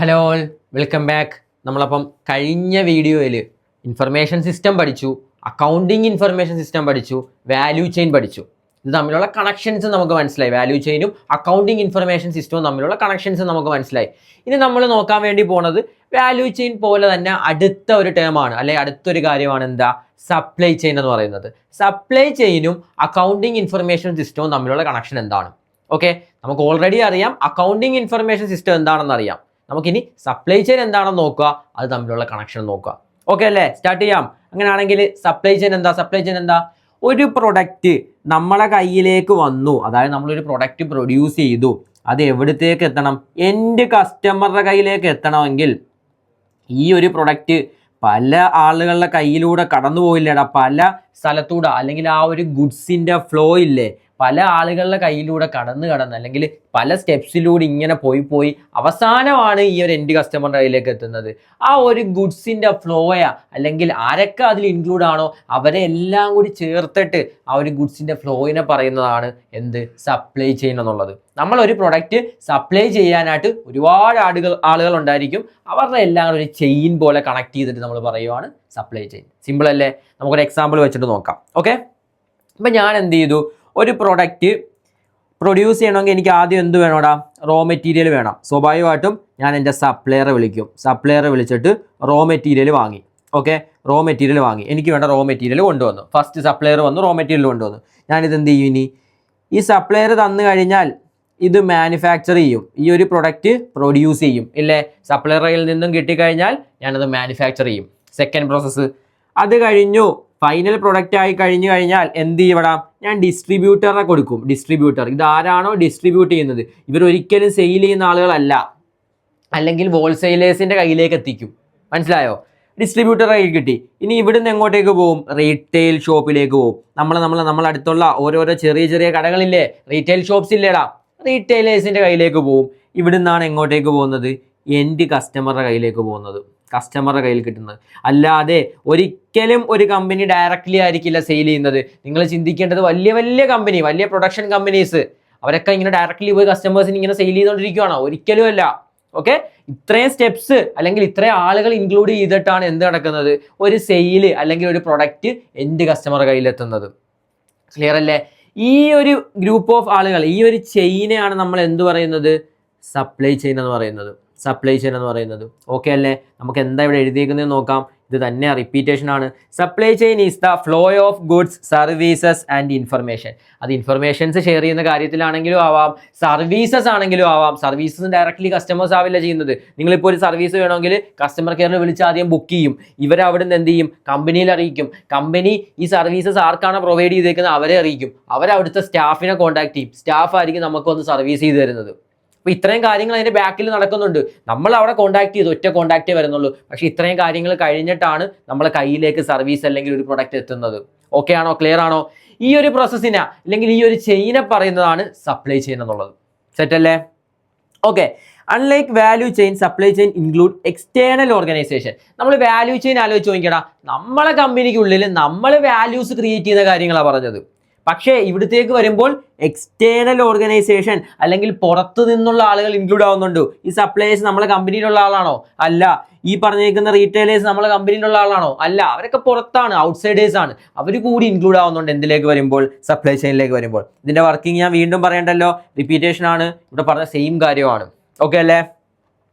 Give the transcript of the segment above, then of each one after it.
Hello all, welcome back. നമ്മളപ്പം കഴിഞ്ഞ വീഡിയോയിൽ ഇൻഫർമേഷൻ സിസ്റ്റം പഠിച്ചു, അക്കൗണ്ടിങ് ഇൻഫർമേഷൻ സിസ്റ്റം പഠിച്ചു, വാല്യൂ ചെയിൻ പഠിച്ചു. ഇത് തമ്മിലുള്ള കണക്ഷൻസ് നമുക്ക് മനസ്സിലായി. വാല്യൂ ചെയിനും അക്കൗണ്ടിങ് ഇൻഫർമേഷൻ സിസ്റ്റവും തമ്മിലുള്ള കണക്ഷൻസ് നമുക്ക് മനസ്സിലായി. ഇനി നമ്മൾ നോക്കാൻ വേണ്ടി പോണത് വാല്യൂ ചെയിൻ പോലെ തന്നെ അടുത്ത ഒരു ടേമാണ്, അല്ലെങ്കിൽ അടുത്തൊരു കാര്യമാണ് എന്താ, സപ്ലൈ ചെയിൻ എന്ന് പറയുന്നത്. സപ്ലൈ ചെയിനും അക്കൗണ്ടിങ് ഇൻഫർമേഷൻ സിസ്റ്റവും തമ്മിലുള്ള കണക്ഷൻ എന്താണ്? ഓക്കെ, നമുക്ക് ഓൾറെഡി അറിയാം അക്കൗണ്ടിങ് ഇൻഫർമേഷൻ സിസ്റ്റം എന്താണെന്ന് അറിയാം. നമുക്കിനി സപ്ലൈ ചെയിൻ എന്താണെന്ന് നോക്കുക, അത് തമ്മിലുള്ള കണക്ഷൻ നോക്കുക. ഓക്കെ അല്ലേ? സ്റ്റാർട്ട് ചെയ്യാം. അങ്ങനെയാണെങ്കിൽ സപ്ലൈ ചെയിൻ എന്താ? സപ്ലൈ ചെയിൻ എന്താ? ഒരു പ്രൊഡക്റ്റ് നമ്മളെ കയ്യിലേക്ക് വന്നു, അതായത് നമ്മളൊരു പ്രൊഡക്റ്റ് പ്രൊഡ്യൂസ് ചെയ്തു, അത് എവിടത്തേക്ക് എത്തണം? എൻഡ് കസ്റ്റമറുടെ കയ്യിലേക്ക് എത്തണമെങ്കിൽ ഈ ഒരു പ്രൊഡക്റ്റ് പല ആളുകളുടെ കയ്യിലൂടെ കടന്നു പോയില്ലേടാ, പല സ്ഥലത്തൂടെ, അല്ലെങ്കിൽ ആ ഒരു ഗുഡ്സിൻ്റെ ഫ്ലോ ഇല്ലേ, പല ആളുകളുടെ കയ്യിലൂടെ കടന്ന് അല്ലെങ്കിൽ പല സ്റ്റെപ്സിലൂടെ ഇങ്ങനെ പോയി അവസാനമാണ് ഈ ഒരു എൻഡ് കസ്റ്റമറിൻ്റെ കയ്യിലേക്ക് എത്തുന്നത്. ആ ഒരു ഗുഡ്സിൻ്റെ ഫ്ലോയാ, അല്ലെങ്കിൽ ആരൊക്കെ അതിൽ ഇൻക്ലൂഡ് ആണോ അവരെ എല്ലാം കൂടി ചേർത്തിട്ട് ആ ഒരു ഗുഡ്സിൻ്റെ ഫ്ലോയിനെ പറയുന്നതാണ് എന്ത്? സപ്ലൈ ചെയിൻ എന്നുള്ളത്. നമ്മളൊരു പ്രൊഡക്റ്റ് സപ്ലൈ ചെയ്യാനായിട്ട് ഒരുപാട് ആളുകൾ ഉണ്ടായിരിക്കും. അവരുടെ എല്ലാം ഒരു ചെയിൻ പോലെ കണക്ട് ചെയ്തിട്ട് നമ്മൾ പറയുവാണ് സപ്ലൈ ചെയിൻ. സിമ്പിൾ അല്ലേ? നമുക്കൊരു എക്സാമ്പിൾ വെച്ചിട്ട് നോക്കാം. ഓക്കെ, അപ്പം ഞാൻ എന്ത് ചെയ്തു, ഒരു പ്രൊഡക്റ്റ് പ്രൊഡ്യൂസ് ചെയ്യണമെങ്കിൽ എനിക്ക് ആദ്യം എന്ത് വേണോടാ? റോ മെറ്റീരിയൽ വേണം. സ്വാഭാവികമായിട്ടും ഞാൻ എൻ്റെ സപ്ലയറെ വിളിക്കും. സപ്ലയറെ വിളിച്ചിട്ട് റോ മെറ്റീരിയൽ വാങ്ങി. ഓക്കെ, റോ മെറ്റീരിയൽ വാങ്ങി, എനിക്ക് വേണ്ട റോ മെറ്റീരിയൽ കൊണ്ടുവന്നു. ഫസ്റ്റ് സപ്ലയർ വന്നു, റോ മെറ്റീരിയൽ കൊണ്ടുവന്നു. ഞാനിത് എന്ത് ചെയ്യും? ഇനി ഈ സപ്ലയർ തന്നു കഴിഞ്ഞാൽ ഇത് മാനുഫാക്ചർ ചെയ്യും, ഈ ഒരു പ്രൊഡക്റ്റ് പ്രൊഡ്യൂസ് ചെയ്യും ഇല്ലേ? സപ്ലയറിൽ നിന്നും കിട്ടിക്കഴിഞ്ഞാൽ ഞാനത് മാനുഫാക്ചർ ചെയ്യും. Second process. അത് കഴിഞ്ഞു, ഫൈനൽ പ്രൊഡക്റ്റ് ആയി കഴിഞ്ഞാൽ എന്ത് ചെയ്യണം? ഞാൻ ഡിസ്ട്രിബ്യൂട്ടറെ കൊടുക്കും. ഡിസ്ട്രിബ്യൂട്ടർ ഇതാരാണോ ഡിസ്ട്രിബ്യൂട്ട് ചെയ്യുന്നത്, ഇവരൊരിക്കലും സെയിൽ ചെയ്യുന്ന ആളുകളല്ല, അല്ലെങ്കിൽ ഹോൾസെയിലേഴ്സിൻ്റെ കയ്യിലേക്ക് എത്തിക്കും. മനസ്സിലായോ? ഡിസ്ട്രിബ്യൂട്ടറെ കയ്യിൽ കിട്ടി. ഇനി ഇവിടുന്ന് എങ്ങോട്ടേക്ക് പോകും? റീറ്റെയിൽ ഷോപ്പിലേക്ക് പോകും. നമ്മൾ അടുത്തുള്ള ഓരോരോ ചെറിയ കടകളില്ലേ, റീറ്റെയിൽ ഷോപ്സ് ഇല്ലേടാ, റീറ്റെയിലേഴ്സിൻ്റെ കയ്യിലേക്ക് പോകും. ഇവിടുന്നാണ് എങ്ങോട്ടേക്ക് പോകുന്നത്? എൻഡ് കസ്റ്റമറുടെ കയ്യിലേക്ക് പോകുന്നത്, കസ്റ്റമറുടെ കയ്യിൽ കിട്ടുന്നത്. അല്ലാതെ ഒരിക്കലും ഒരു കമ്പനി ഡയറക്റ്റ്ലി ആയിരിക്കില്ല സെയിൽ ചെയ്യുന്നത്. നിങ്ങൾ ചിന്തിക്കേണ്ടത് വലിയ കമ്പനി, വലിയ പ്രൊഡക്ഷൻ കമ്പനീസ്, അവരൊക്കെ ഇങ്ങനെ ഡയറക്റ്റ്ലി പോയി കസ്റ്റമേഴ്സിന് ഇങ്ങനെ സെയിൽ ചെയ്തുകൊണ്ടിരിക്കുകയാണോ? ഒരിക്കലും അല്ല. ഓക്കെ, ഇത്രയും സ്റ്റെപ്സ് അല്ലെങ്കിൽ ഇത്രയും ആളുകൾ ഇൻക്ലൂഡ് ചെയ്തിട്ടാണ് എന്ത് നടക്കുന്നത്? ഒരു സെയിൽ അല്ലെങ്കിൽ ഒരു പ്രൊഡക്റ്റ് എൻഡ് കസ്റ്റമറുടെ കയ്യിലെത്തുന്നത്. ക്ലിയർ അല്ലേ? ഈ ഒരു ഗ്രൂപ്പ് ഓഫ് ആളുകൾ, ഈ ഒരു ചെയിനെയാണ് നമ്മൾ എന്ത് പറയുന്നത്? സപ്ലൈ ചെയിൻ എന്ന് പറയുന്നത്. സപ്ലൈ ചെയിൻ എന്ന് പറയുന്നത്. ഓക്കെ അല്ലേ? നമുക്ക് എന്താ ഇവിടെ എഴുതിയിരിക്കുന്നത് നോക്കാം. ഇത് തന്നെ റിപ്പീറ്റേഷൻ ആണ്. Supply chain is the flow of goods, services and information. അത് ഇൻഫർമേഷൻസ് ഷെയർ ചെയ്യുന്ന കാര്യത്തിലാണെങ്കിലും ആവാം, സർവീസസ് ആണെങ്കിലും ആവാം. സർവീസസ് ഡയറക്റ്റ്ലി കസ്റ്റമേഴ്സ് ആവില്ല ചെയ്യുന്നത്. നിങ്ങളിപ്പോൾ ഒരു സർവീസ് വേണമെങ്കിൽ കസ്റ്റമർ കെയറിൽ വിളിച്ച് ആദ്യം ബുക്ക് ചെയ്യും. ഇവരവിടുന്ന് എന്ത് ചെയ്യും? കമ്പനിയിൽ അറിയിക്കും. കമ്പനി ഈ സർവീസസ് ആർക്കാണ് പ്രൊവൈഡ് ചെയ്തേക്കുന്നത് അവരെ അറിയിക്കും. അവരവിടുത്തെ സ്റ്റാഫിനെ കോൺടാക്ട് ചെയ്യും. സ്റ്റാഫ് ആയിരിക്കും നമുക്കൊന്ന് സർവീസ് ചെയ്ത് തരുന്നത്. അപ്പോൾ ഇത്രയും കാര്യങ്ങൾ അതിൻ്റെ ബാക്കിൽ നടക്കുന്നുണ്ട്. നമ്മൾ അവിടെ കോൺടാക്ട് ചെയ്തു, ഒറ്റ കോൺടാക്റ്റേ വരുന്നുള്ളൂ. പക്ഷേ ഇത്രയും കാര്യങ്ങൾ കഴിഞ്ഞിട്ടാണ് നമ്മളെ കയ്യിലേക്ക് സർവീസ് അല്ലെങ്കിൽ ഒരു പ്രൊഡക്റ്റ് എത്തുന്നത്. ഓക്കെ ആണോ? ക്ലിയർ ആണോ? ഈ ഒരു പ്രോസസ്സിനെ അല്ലെങ്കിൽ ഈ ഒരു ചെയിനെ പറയുന്നതാണ് സപ്ലൈ ചെയിൻ എന്നുള്ളത്. സെറ്റ് അല്ലേ? Okay, unlike value chain, supply chain include external organisation. നമ്മൾ വാല്യൂ ചെയിൻ ആലോചിച്ച് നോക്കിയടാ, നമ്മളെ കമ്പനിക്കുള്ളിൽ നമ്മൾ വാല്യൂസ് ക്രിയേറ്റ് ചെയ്യുന്ന കാര്യങ്ങളാണ് പറഞ്ഞത്. പക്ഷേ ഇവിടത്തേക്ക് വരുമ്പോൾ എക്സ്റ്റേണൽ ഓർഗനൈസേഷൻ അല്ലെങ്കിൽ പുറത്തു നിന്നുള്ള ആളുകൾ ഇൻക്ലൂഡ് ആവുന്നുണ്ട്. ഈ സപ്ലൈയേഴ്സ് നമ്മളെ കമ്പനിയിലുള്ള ആളാണോ? അല്ല. ഈ പറഞ്ഞിരിക്കുന്ന റീറ്റെയിലേഴ്സ് നമ്മളെ കമ്പനിയിലുള്ള ആളാണോ? അല്ല. അവരൊക്കെ പുറത്താണ്, ഔട്ട്സൈഡേഴ്സ് ആണ്. അവർ കൂടി ഇൻക്ലൂഡ് ആവുന്നുണ്ട് എന്തിലേക്ക് വരുമ്പോൾ? സപ്ലൈ ചെയിനിലേക്ക് വരുമ്പോൾ. ഇതിന്റെ വർക്കിംഗ് ഞാൻ വീണ്ടും പറയണ്ടല്ലോ, റിപ്പീറ്റേഷൻ ആണ്. ഇവിടെ പറഞ്ഞ സെയിം കാര്യമാണ്. ഓക്കെ അല്ലേ?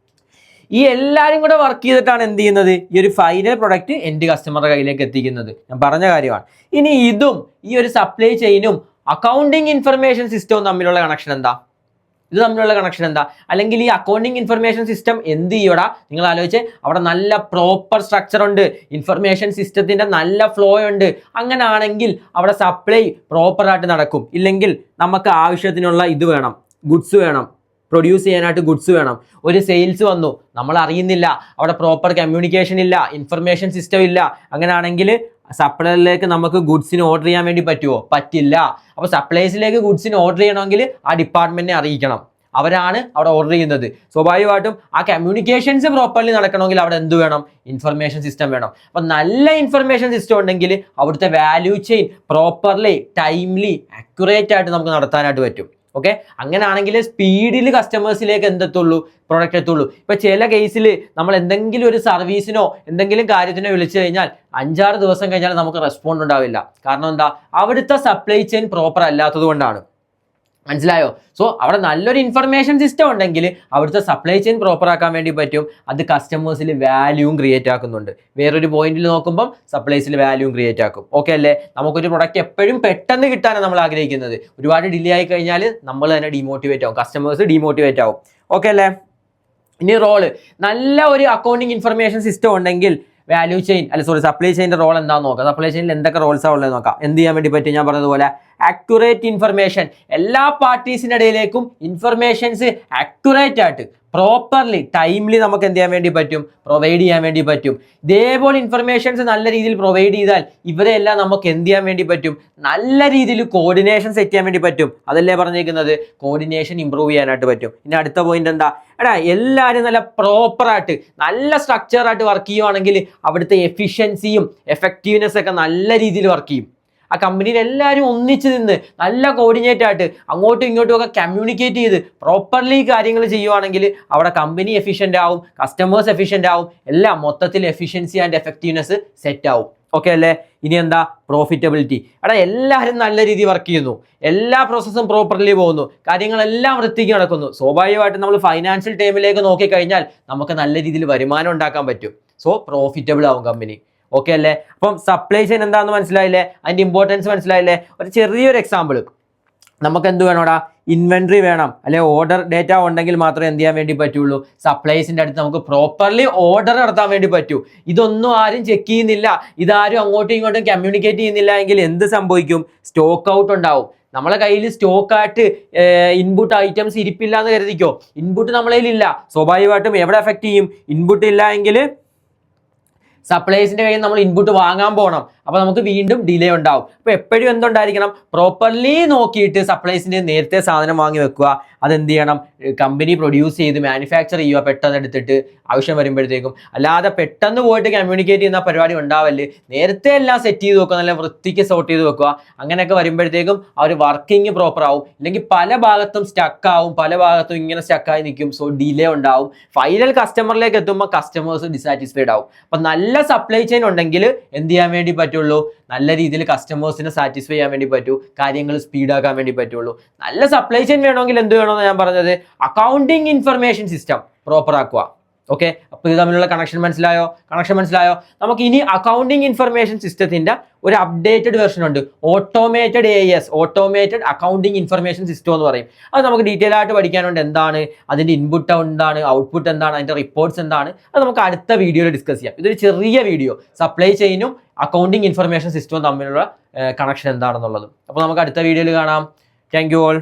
ഈ എല്ലാവരും കൂടെ വർക്ക് ചെയ്തിട്ടാണ് എന്ത് ചെയ്യുന്നത്? ഈ ഒരു ഫൈനൽ പ്രൊഡക്റ്റ് എൻഡ് കസ്റ്റമറുടെ കയ്യിലേക്ക് എത്തിക്കുന്നത്. ഞാൻ പറഞ്ഞ കാര്യമാണ്. ഇനി ഇതും ഈ ഒരു സപ്ലൈ ചെയിനും അക്കൗണ്ടിങ് ഇൻഫർമേഷൻ സിസ്റ്റവും തമ്മിലുള്ള കണക്ഷൻ എന്താ? ഇത് തമ്മിലുള്ള കണക്ഷൻ എന്താ? അല്ലെങ്കിൽ ഈ അക്കൗണ്ടിങ് ഇൻഫർമേഷൻ സിസ്റ്റം എന്ത് ചെയ്യൂടാ? നിങ്ങൾ ആലോചിച്ച്, അവിടെ നല്ല പ്രോപ്പർ സ്ട്രക്ചർ ഉണ്ട്, ഇൻഫർമേഷൻ സിസ്റ്റത്തിന്റെ നല്ല ഫ്ലോ ഉണ്ട്. അങ്ങനെ ആണെങ്കിൽ അവിടെ സപ്ലൈ പ്രോപ്പറായിട്ട് നടക്കും. ഇല്ലെങ്കിൽ നമുക്ക് ആവശ്യത്തിനുള്ള ഇത് വേണം, ഗുഡ്സ് വേണം, പ്രൊഡ്യൂസ് ചെയ്യാനായിട്ട് ഗുഡ്സ് വേണം. ഒരു സെയിൽസ് വന്നു, നമ്മൾ അറിയുന്നില്ല, അവിടെ പ്രോപ്പർ കമ്മ്യൂണിക്കേഷൻ ഇല്ല, ഇൻഫർമേഷൻ സിസ്റ്റം ഇല്ല. അങ്ങനെയാണെങ്കിൽ സപ്ലയറിലേക്ക് നമുക്ക് ഗുഡ്സിന് ഓർഡർ ചെയ്യാൻ വേണ്ടി പറ്റുമോ? പറ്റില്ല. അപ്പോൾ സപ്ലൈസിലേക്ക് ഗുഡ്സിന് ഓർഡർ ചെയ്യണമെങ്കിൽ ആ ഡിപ്പാർട്ട്മെന്റിനെ അറിയിക്കണം. അവരാണ് അവിടെ ഓർഡർ ചെയ്യുന്നത്. സ്വാഭാവികമായിട്ടും ആ കമ്മ്യൂണിക്കേഷൻസ് പ്രോപ്പർലി നടക്കണമെങ്കിൽ അവിടെ എന്ത് വേണം? ഇൻഫർമേഷൻ സിസ്റ്റം വേണം. അപ്പം നല്ല ഇൻഫർമേഷൻ സിസ്റ്റം ഉണ്ടെങ്കിൽ അവിടുത്തെ value chain properly, timely, accurate ആയിട്ട് നമുക്ക് നടത്താനായിട്ട് പറ്റും. ഓക്കെ, അങ്ങനെയാണെങ്കിൽ സ്പീഡിൽ കസ്റ്റമേഴ്സിലേക്ക് എന്തെത്തുള്ളൂ, പ്രൊഡക്റ്റ് എത്തുള്ളൂ. ഇപ്പൊ ചില കേസിൽ നമ്മൾ എന്തെങ്കിലും ഒരു സർവീസിനോ എന്തെങ്കിലും കാര്യത്തിനോ വിളിച്ചു കഴിഞ്ഞാൽ 5-6 ദിവസം കഴിഞ്ഞാൽ നമുക്ക് റെസ്പോണ്ട് ഉണ്ടാവില്ല. കാരണം എന്താ, അവിടുത്തെ സപ്ലൈ ചെയിൻ പ്രോപ്പർ അല്ലാത്തത് കൊണ്ടാണ്. മനസ്സിലായോ? സോ അവിടെ നല്ലൊരു ഇൻഫർമേഷൻ സിസ്റ്റം ഉണ്ടെങ്കിൽ അവിടുത്തെ സപ്ലൈ ചെയിൻ പ്രോപ്പർ ആക്കാൻ വേണ്ടി പറ്റും. അത് കസ്റ്റമേഴ്സിൽ വാല്യൂവും ക്രിയേറ്റ് ആക്കുന്നുണ്ട്. വേറൊരു പോയിന്റിൽ നോക്കുമ്പോൾ സപ്ലൈസിൽ വാല്യൂവും ക്രിയേറ്റ് ആക്കും. ഓക്കെ അല്ലേ? നമുക്കൊരു പ്രൊഡക്റ്റ് എപ്പോഴും പെട്ടെന്ന് കിട്ടാനാണ് നമ്മൾ ആഗ്രഹിക്കുന്നത്. ഒരുപാട് ഡിലേ ആയി കഴിഞ്ഞാൽ നമ്മൾ തന്നെ ഡിമോട്ടിവേറ്റ് ആവും, കസ്റ്റമേഴ്സ് ഡിമോട്ടിവേറ്റ് ആവും. ഓക്കെ അല്ലേ? ഇനി റോള്, നല്ല ഒരു അക്കൗണ്ടിങ് ഇൻഫർമേഷൻ സിസ്റ്റം ഉണ്ടെങ്കിൽ വാല്യൂ ചെയിൻ സപ്ലൈ ചെയിൻ്റെ റോൾ എന്താണെന്ന് നോക്കാം. സപ്ലൈ ചെയിനിൽ എന്തൊക്കെ റോൾസാണ് ഉള്ളത് നോക്കാം. എന്ത് ചെയ്യാൻ വേണ്ടി പറ്റും? ഞാൻ പറഞ്ഞതുപോലെ ആക്യുറേറ്റ് ഇൻഫർമേഷൻ, എല്ലാ പാർട്ടീസിൻ്റെ ഇടയിലേക്കും ഇൻഫർമേഷൻസ് ആക്യുറേറ്റ് ആയിട്ട് പ്രോപ്പർലി ടൈംലി നമുക്ക് എന്ത് ചെയ്യാൻ വേണ്ടി പറ്റും? പ്രൊവൈഡ് ചെയ്യാൻ വേണ്ടി പറ്റും. ഇതേപോലെ ഇൻഫർമേഷൻസ് നല്ല രീതിയിൽ പ്രൊവൈഡ് ചെയ്താൽ ഇവരെല്ലാം നമുക്ക് എന്ത് ചെയ്യാൻ വേണ്ടി പറ്റും? നല്ല രീതിയിൽ കോർഡിനേഷൻ സെറ്റ് ചെയ്യാൻ വേണ്ടി പറ്റും. അതല്ലേ പറഞ്ഞേക്കുന്നത്, കോർഡിനേഷൻ ഇമ്പ്രൂവ് ചെയ്യാനായിട്ട് പറ്റും. ഇനി അടുത്ത പോയിന്റ് എന്താ? എല്ലാവരും നല്ല പ്രോപ്പറായിട്ട് നല്ല സ്ട്രക്ചറായിട്ട് വർക്ക് ചെയ്യുവാണെങ്കിൽ അവിടുത്തെ എഫിഷ്യൻസിയും എഫക്റ്റീവ്നെസ് ഒക്കെ നല്ല രീതിയിൽ വർക്ക് ചെയ്യും. ആ കമ്പനിയിൽ എല്ലാവരും ഒന്നിച്ച് നിന്ന് നല്ല കോർഡിനേറ്റ് ആയിട്ട് അങ്ങോട്ടും ഇങ്ങോട്ടും ഒക്കെ കമ്മ്യൂണിക്കേറ്റ് ചെയ്ത് പ്രോപ്പർലി കാര്യങ്ങൾ ചെയ്യുവാണെങ്കിൽ അവിടെ കമ്പനി എഫിഷ്യൻ്റ് ആവും, കസ്റ്റമേഴ്സ് എഫിഷ്യൻ്റ് ആവും, എല്ലാം മൊത്തത്തിൽ എഫിഷ്യൻസി ആൻഡ് എഫക്റ്റീവ്നെസ് സെറ്റ് ആവും. ഓക്കെ അല്ലേ? ഇനി എന്താ? പ്രോഫിറ്റബിലിറ്റി. എല്ലാവരും നല്ല രീതിയിൽ വർക്ക് ചെയ്യുന്നു, എല്ലാ പ്രോസസ്സും പ്രോപ്പർലി പോകുന്നു, കാര്യങ്ങളെല്ലാം വൃത്തിക്ക് നടക്കുന്നു. സ്വാഭാവികമായിട്ടും നമ്മൾ ഫൈനാൻഷ്യൽ ടൈമിലേക്ക് നോക്കിക്കഴിഞ്ഞാൽ നമുക്ക് നല്ല രീതിയിൽ വരുമാനം ഉണ്ടാക്കാൻ പറ്റും. സോ പ്രോഫിറ്റബിൾ ആവും കമ്പനി. ഓക്കെ അല്ലേ? അപ്പം സപ്ലൈ ചെയിൻ എന്താണെന്ന് മനസ്സിലായില്ലേ? അതിൻ്റെ ഇമ്പോർട്ടൻസ് മനസ്സിലായില്ലേ? ഒരു ചെറിയൊരു എക്സാമ്പിൾ, നമുക്ക് എന്ത് വേണോടാ? ഇൻവെൻട്രി വേണം, അല്ലെ ഓർഡർ ഡേറ്റ ഉണ്ടെങ്കിൽ മാത്രമേ എന്ത് ചെയ്യാൻ വേണ്ടി പറ്റുള്ളൂ? സപ്ലൈസിൻ്റെ അടുത്ത് നമുക്ക് പ്രോപ്പർലി ഓർഡർ നടത്താൻ വേണ്ടി പറ്റൂ. ഇതൊന്നും ആരും ചെക്ക് ചെയ്യുന്നില്ല, ഇതാരും അങ്ങോട്ടും ഇങ്ങോട്ടും കമ്മ്യൂണിക്കേറ്റ് ചെയ്യുന്നില്ല എങ്കിൽ എന്ത് സംഭവിക്കും? സ്റ്റോക്ക് ഔട്ട് ഉണ്ടാവും. നമ്മളെ കയ്യിൽ സ്റ്റോക്കായിട്ട് ഇൻപുട്ട് ഐറ്റംസ് ഇരിപ്പില്ല എന്ന് കരുതിക്കോ. ഇൻപുട്ട് നമ്മളെ കയ്യിലില്ല, സ്വാഭാവികമായിട്ടും എവിടെ എഫക്ട് ചെയ്യും? ഇൻപുട്ട് ഇല്ല എങ്കിൽ സപ്ലൈസിൻ്റെ കയ്യിൽ നമ്മൾ ഇൻപുട്ട് വാങ്ങാൻ പോകണം. അപ്പോൾ നമുക്ക് വീണ്ടും ഡിലേ ഉണ്ടാവും. അപ്പോൾ എപ്പോഴും എന്തുണ്ടായിരിക്കണം? പ്രോപ്പർലി നോക്കിയിട്ട് സപ്ലൈസിൻ്റെ നേരത്തെ സാധനം വാങ്ങി വെക്കുക. അതെന്ത് ചെയ്യണം? കമ്പനി പ്രൊഡ്യൂസ് ചെയ്ത് മാനുഫാക്ചർ ചെയ്യുക, പെട്ടെന്ന് എടുത്തിട്ട് ആവശ്യം വരുമ്പോഴത്തേക്കും. അല്ലാതെ പെട്ടെന്ന് പോയിട്ട് കമ്മ്യൂണിക്കേറ്റ് ചെയ്യുന്ന പരിപാടി ഉണ്ടാവല്ലേ. നേരത്തെ എല്ലാം സെറ്റ് ചെയ്ത് വെക്കുക, നല്ല വൃത്തിക്ക് സോർട്ട് ചെയ്ത് വെക്കുക. അങ്ങനെയൊക്കെ വരുമ്പോഴത്തേക്കും ആ ഒരു വർക്കിംഗ് പ്രോപ്പർ ആവും. ഇല്ലെങ്കിൽ പല ഭാഗത്തും സ്റ്റക്കാവും, പല ഭാഗത്തും ഇങ്ങനെ സ്റ്റക്കായി നിൽക്കും. സോ ഡിലേ ഉണ്ടാവും. ഫൈനൽ കസ്റ്റമറിലേക്ക് എത്തുമ്പോൾ കസ്റ്റമേഴ്സ് ഡിസാറ്റിസ്ഫൈഡ് ആവും. അപ്പം നല്ല സപ്ലൈ ചെയിൻ ഉണ്ടെങ്കിൽ എന്ത് ചെയ്യാൻ വേണ്ടി പറ്റുള്ളൂ? നല്ല രീതിയിൽ കസ്റ്റമേഴ്സിനെ സാറ്റിസ്ഫൈ ചെയ്യാൻ വേണ്ടി പറ്റൂ, കാര്യങ്ങൾ സ്പീഡാക്കാൻ വേണ്ടി പറ്റുള്ളൂ. നല്ല സപ്ലൈ ചെയിൻ വേണമെങ്കിൽ എന്ത് വേണമെന്ന് ഞാൻ പറഞ്ഞത്, അക്കൗണ്ടിങ് ഇൻഫർമേഷൻ സിസ്റ്റം പ്രോപ്പർ ആക്കുക. ഓക്കെ, അപ്പോൾ ഇത് തമ്മിലുള്ള കണക്ഷൻ മനസ്സിലായോ? നമുക്ക് ഇനി അക്കൗണ്ടിങ് ഇൻഫർമേഷൻ സിസ്റ്റത്തിന്റെ ഒരു അപ്ഡേറ്റഡ് വെർഷൻ ഉണ്ട്, automated AIS, automated accounting information system എന്ന് പറയും. അത് നമുക്ക് ഡീറ്റെയിൽ ആയിട്ട് പഠിക്കാനുണ്ട്. എന്താണ് അതിന്റെ ഇൻപുട്ട്, എന്താണ് ഔട്ട്പുട്ട്, എന്താണ് അതിന്റെ റിപ്പോർട്ട്സ്, എന്താണ് അത് നമുക്ക് അടുത്ത വീഡിയോയിൽ ഡിസ്കസ് ചെയ്യാം. ഇതൊരു ചെറിയ വീഡിയോ, സപ്ലൈ ചെയിനും അക്കൗണ്ടിങ് ഇൻഫർമേഷൻ സിസ്റ്റവും തമ്മിലുള്ള കണക്ഷൻ എന്താണെന്നുള്ളത്. അപ്പോൾ നമുക്ക് അടുത്ത വീഡിയോയിൽ കാണാം. Thank you all.